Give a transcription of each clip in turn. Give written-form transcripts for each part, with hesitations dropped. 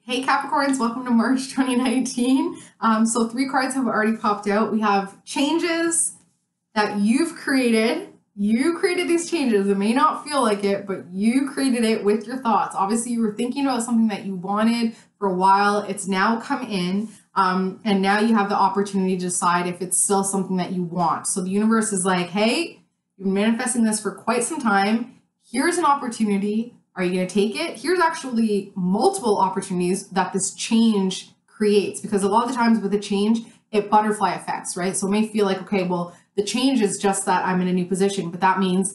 Hey Capricorns, welcome to March 2019. So 3 cards have already popped out. We have changes that you've created. You created these changes. It may not feel like it, but you created it with your thoughts. Obviously, you were thinking about something that you wanted for a while. It's now come in, and now you have the opportunity to decide if it's still something that you want. So the universe is like, hey, you've been manifesting this for quite some time. Here's an opportunity. Are you going to take it? Here's actually multiple opportunities that this change creates, because a lot of the times with a change, it butterfly effects, right? So it may feel like, okay, well, the change is just that I'm in a new position, but that means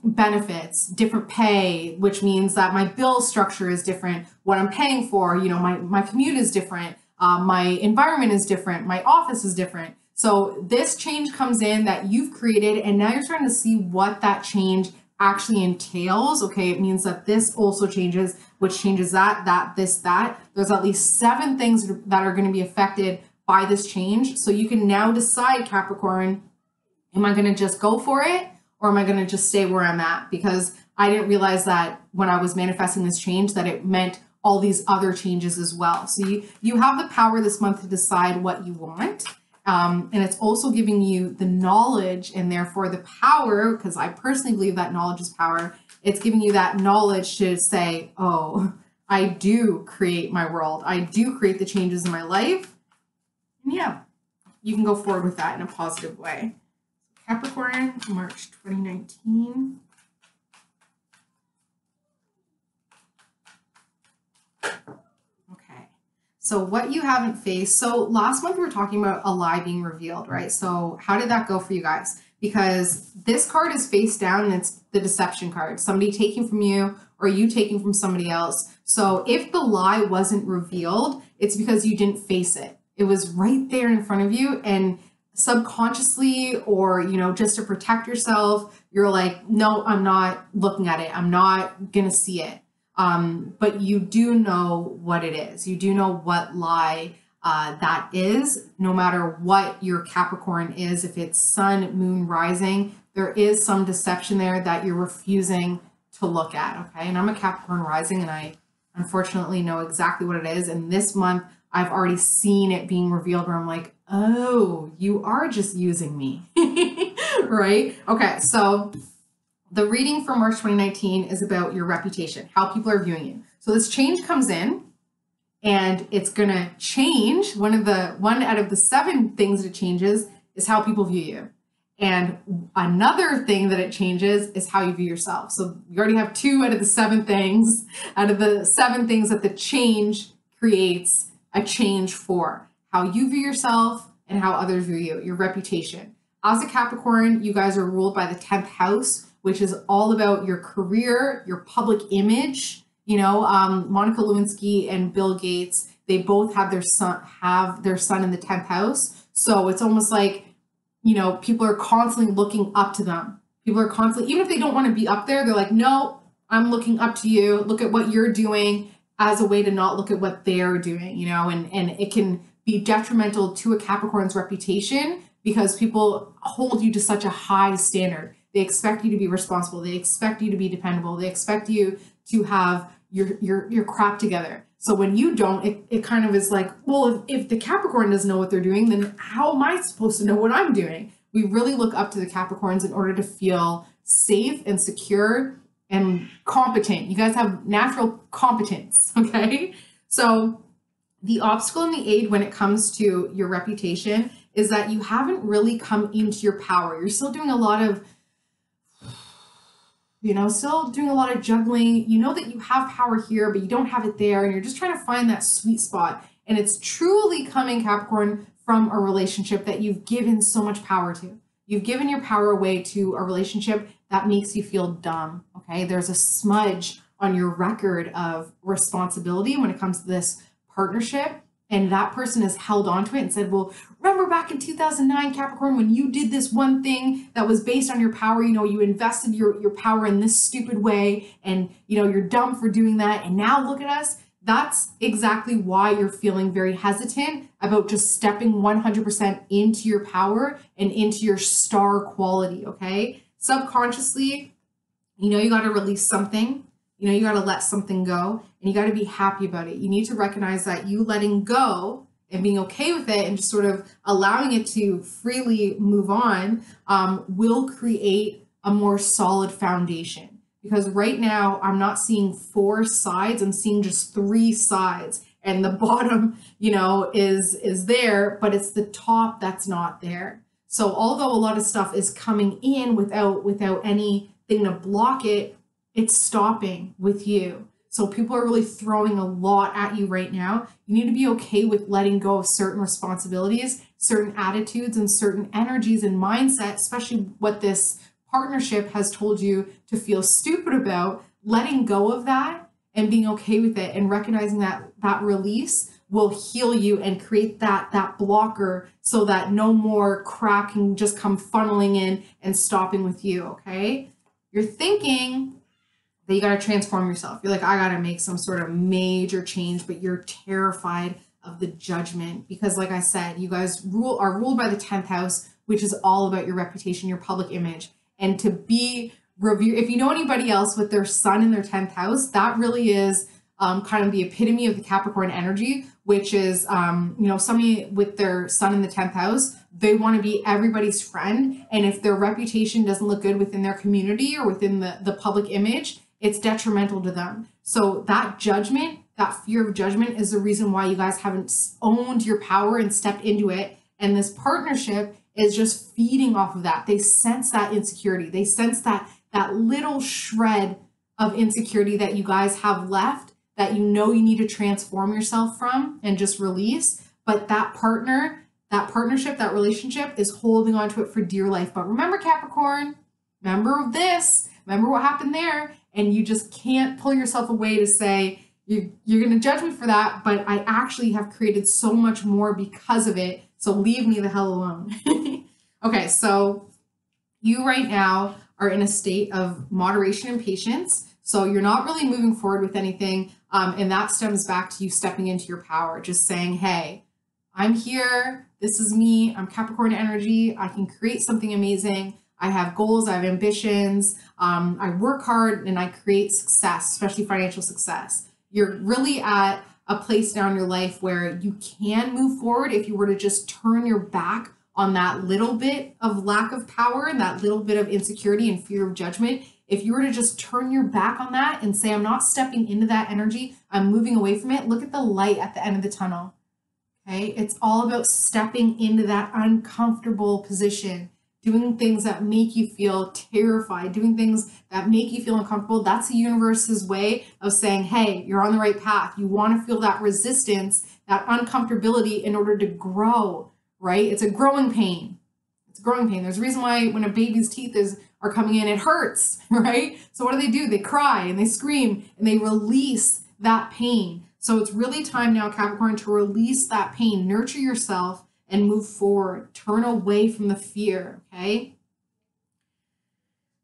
benefits, different pay, which means that my bill structure is different. What I'm paying for, my commute is different. My environment is different. My office is different. So this change comes in that you've created, and now you're starting to see what that change actually entails. Okay, it means that this also changes, which changes that. There's at least 7 things that are going to be affected by this change. So you can now decide, Capricorn, am I going to just go for it, or am I going to just stay where I'm at? Because I didn't realize that when I was manifesting this change that it meant all these other changes as well. So you have the power this month to decide what you want. And it's also giving you the knowledge and therefore the power, because I personally believe that knowledge is power. It's giving you that knowledge to say, oh, I do create my world. I do create the changes in my life. And yeah, you can go forward with that in a positive way. Capricorn, March 2019. So what you haven't faced. So last month we were talking about a lie being revealed, right? So how did that go for you guys? Because this card is face down and it's the deception card. Somebody taking from you or you taking from somebody else. So if the lie wasn't revealed, it's because you didn't face it. It was right there in front of you, and subconsciously, or, just to protect yourself, you're like, no, I'm not looking at it. I'm not going to see it. But you do know what it is. You do know what lie that is, no matter what your Capricorn is. If it's sun, moon, rising, there is some deception there that you're refusing to look at, okay? And I'm a Capricorn rising, and I unfortunately know exactly what it is. And this month, I've already seen it being revealed where I'm like, oh, you are just using me, right? Okay, so the reading for March 2019 is about your reputation, how people are viewing you. So this change comes in, and it's going to change. One out of the 7 things that it changes is how people view you. And another thing that it changes is how you view yourself. So you already have 2 out of the 7 things, that the change creates a change for how you view yourself and how others view you, your reputation. As a Capricorn, you guys are ruled by the 10th house, which is all about your career, your public image. Monica Lewinsky and Bill Gates, they both have their son in the 10th house. So it's almost like, people are constantly looking up to them. People are constantly, even if they don't want to be up there, they're like, no, I'm looking up to you. Look at what you're doing, as a way to not look at what they're doing, and it can be detrimental to a Capricorn's reputation, because people hold you to such a high standard. They expect you to be responsible. They expect you to be dependable. They expect you to have your crap together. So when you don't, it kind of is like, well, if the Capricorn doesn't know what they're doing, then how am I supposed to know what I'm doing? We really look up to the Capricorns in order to feel safe and secure and competent. You guys have natural competence, okay? So the obstacle and the aid when it comes to your reputation is that you haven't really come into your power. You're still doing a lot of juggling. You know that you have power here, but you don't have it there. And you're just trying to find that sweet spot. And it's truly coming, Capricorn, from a relationship that you've given so much power to. You've given your power away to a relationship that makes you feel dumb, okay? There's a smudge on your record of responsibility when it comes to this partnership. And that person has held on to it and said, well, remember back in 2009, Capricorn, when you did this one thing that was based on your power, you invested your power in this stupid way, and, you're dumb for doing that. And now look at us. That's exactly why you're feeling very hesitant about just stepping 100% into your power and into your star quality, okay? Subconsciously, you got to release something. You know, you got to let something go and you got to be happy about it. You need to recognize that you letting go and being okay with it and just sort of allowing it to freely move on will create a more solid foundation. Because right now I'm not seeing 4 sides, I'm seeing just 3 sides. And the bottom, you know, is there, but it's the top that's not there. So although a lot of stuff is coming in without anything to block it, it's stopping with you. So people are really throwing a lot at you right now. You need to be okay with letting go of certain responsibilities, certain attitudes, and certain energies and mindset, especially what this partnership has told you to feel stupid about. Letting go of that and being okay with it and recognizing that that release will heal you and create that blocker so that no more crap can just come funneling in and stopping with you, okay? You're thinking that you got to transform yourself. You're like, I got to make some sort of major change, but you're terrified of the judgment because, like I said, you guys are ruled by the 10th house, which is all about your reputation, your public image. And to be reviewed, if you know anybody else with their sun in their 10th house, that really is kind of the epitome of the Capricorn energy, which is, you know, somebody with their sun in the 10th house, they want to be everybody's friend. And if their reputation doesn't look good within their community or within the public image, it's detrimental to them. So that judgment, that fear of judgment is the reason why you guys haven't owned your power and stepped into it. And this partnership is just feeding off of that. They sense that insecurity. They sense that little shred of insecurity that you guys have left that you know you need to transform yourself from and just release. But that partner, that partnership, that relationship is holding on to it for dear life. But remember, Capricorn, remember this, remember what happened there. And you just can't pull yourself away to say, you're going to judge me for that, but I actually have created so much more because of it. So leave me the hell alone. Okay, so you right now are in a state of moderation and patience. So you're not really moving forward with anything. And that stems back to you stepping into your power, just saying, hey, I'm here. This is me. I'm Capricorn energy. I can create something amazing. I have goals. I have ambitions. I work hard and I create success, especially financial success. You're really at a place now in your life where you can move forward if you were to just turn your back on that little bit of lack of power and that little bit of insecurity and fear of judgment. If you were to just turn your back on that and say, I'm not stepping into that energy, I'm moving away from it, look at the light at the end of the tunnel. Okay, it's all about stepping into that uncomfortable position, doing things that make you feel terrified, doing things that make you feel uncomfortable. That's the universe's way of saying, hey, you're on the right path. You want to feel that resistance, that uncomfortability in order to grow, right? It's a growing pain. It's a growing pain. There's a reason why when a baby's teeth are coming in, it hurts, right? So what do? They cry and they scream and they release that pain. So it's really time now, Capricorn, to release that pain, nurture yourself, and move forward. Turn away from the fear, okay?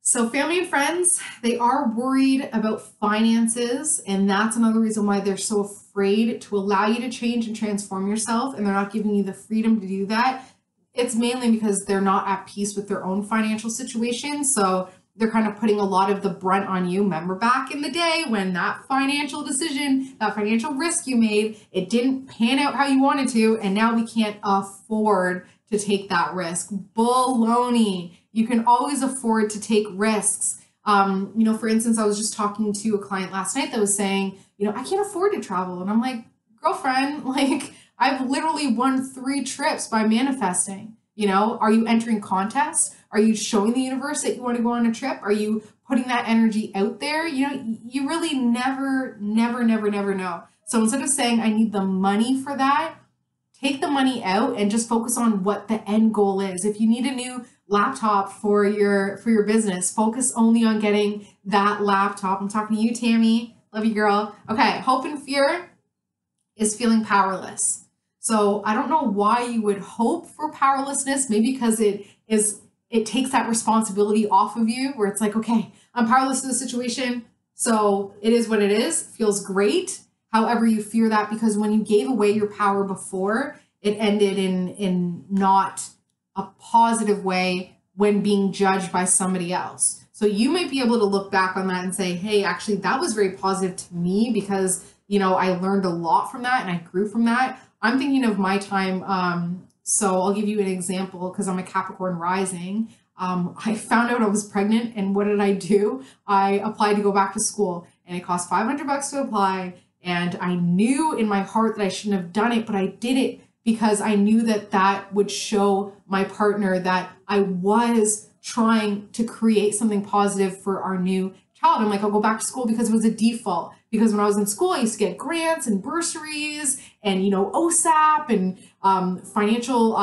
So family and friends, they are worried about finances, and that's another reason why they're so afraid to allow you to change and transform yourself, and they're not giving you the freedom to do that. It's mainly because they're not at peace with their own financial situation, so they're kind of putting a lot of the brunt on you. Remember back in the day when that financial decision, that financial risk you made, it didn't pan out how you wanted to, and now we can't afford to take that risk. Baloney. You can always afford to take risks. You know, for instance, I was just talking to a client last night that was saying, you know, I can't afford to travel. And I'm like, girlfriend, like I've literally won 3 trips by manifesting. You know, are you entering contests? Are you showing the universe that you want to go on a trip? Are you putting that energy out there? You know, you really never know. So instead of saying, I need the money for that, take the money out and just focus on what the end goal is. If you need a new laptop for your business, focus only on getting that laptop. I'm talking to you, Tammy. Love you, girl. Okay, hope and fear is feeling powerless. So I don't know why you would hope for powerlessness, maybe because it takes that responsibility off of you where it's like, okay, I'm powerless to the situation. So it is what it is, feels great. However, you fear that because when you gave away your power before, it ended in not a positive way when being judged by somebody else. So you might be able to look back on that and say, hey, actually, that was very positive to me because, I learned a lot from that and I grew from that. I'm thinking of my time. So I'll give you an example because I'm a Capricorn rising. I found out I was pregnant, and what did I do? I applied to go back to school, and it cost $500 to apply. And I knew in my heart that I shouldn't have done it, but I did it because I knew that that would show my partner that I was trying to create something positive for our new child. I'm like, I'll go back to school because it was a default. Because when I was in school, I used to get grants and bursaries and, OSAP and financial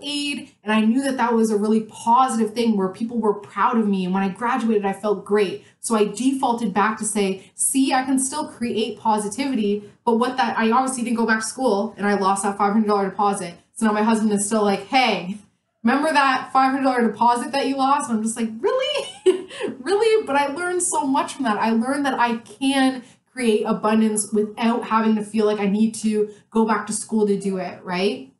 aid. And I knew that that was a really positive thing where people were proud of me. And when I graduated, I felt great. So I defaulted back to say, see, I can still create positivity. But I obviously didn't go back to school and I lost that $500 deposit. So now my husband is still like, hey, remember that $500 deposit that you lost? And I'm just like, really? Really? But I learned so much from that. I learned that I can create abundance without having to feel like I need to go back to school to do it, right?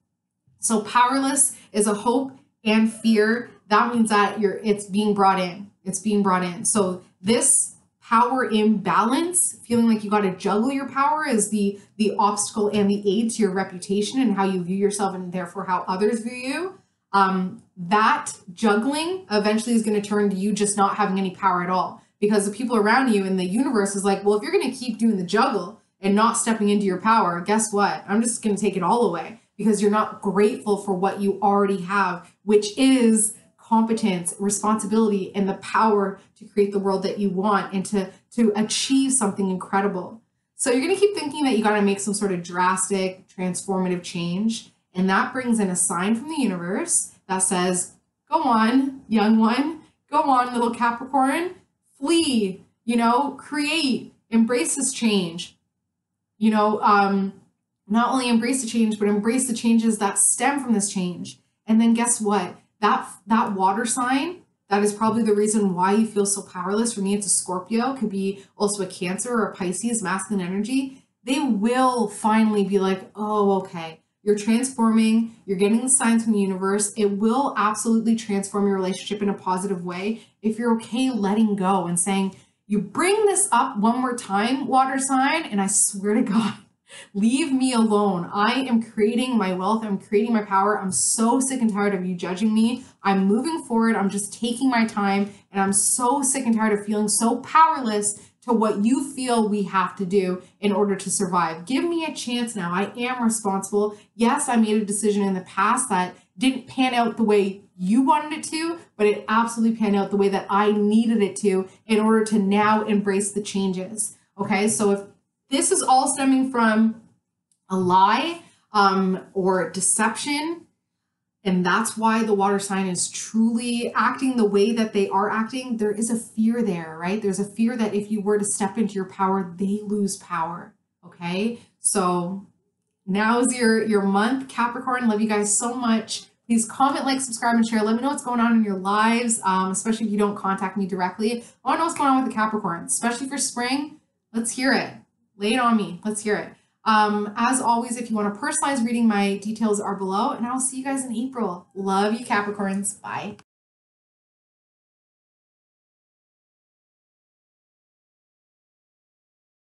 So powerless is a hope and fear. That means that it's being brought in. It's being brought in. So this power imbalance, feeling like you got to juggle your power, is the obstacle and the aid to your reputation and how you view yourself and therefore how others view you. That juggling eventually is going to turn to you just not having any power at all, because the people around you in the universe is like, well, if you're going to keep doing the juggle and not stepping into your power, guess what? I'm just going to take it all away, because you're not grateful for what you already have, which is competence, responsibility, and the power to create the world that you want and to achieve something incredible. So you're going to keep thinking that you got to make some sort of drastic, transformative change. And that brings in a sign from the universe that says, go on, young one, go on, little Capricorn, flee, create, embrace this change, not only embrace the change, but embrace the changes that stem from this change. And then guess what? That water sign, that is probably the reason why you feel so powerless. For me, it's a Scorpio, could be also a Cancer or a Pisces, masculine energy. They will finally be like, oh, okay. You're transforming, you're getting the signs from the universe. It will absolutely transform your relationship in a positive way if you're okay letting go and saying, you bring this up one more time, water sign, and I swear to God, leave me alone. I am creating my wealth. I'm creating my power. I'm so sick and tired of you judging me. I'm moving forward. I'm just taking my time, and I'm so sick and tired of feeling so powerless to what you feel we have to do in order to survive. Give me a chance now. I am responsible. Yes, I made a decision in the past that didn't pan out the way you wanted it to, but it absolutely panned out the way that I needed it to in order to now embrace the changes. Okay, so if this is all stemming from a lie or deception, and that's why the water sign is truly acting the way that they are acting, there is a fear there, right? There's a fear that if you were to step into your power, they lose power, okay? So now is your month, Capricorn. Love you guys so much. Please comment, like, subscribe, and share. Let me know what's going on in your lives, especially if you don't contact me directly. I want to know what's going on with the Capricorn, especially for spring. Let's hear it. Lay it on me. Let's hear it. As always, if you want a personalized reading, my details are below, and I'll see you guys in April. Love you, Capricorns. Bye.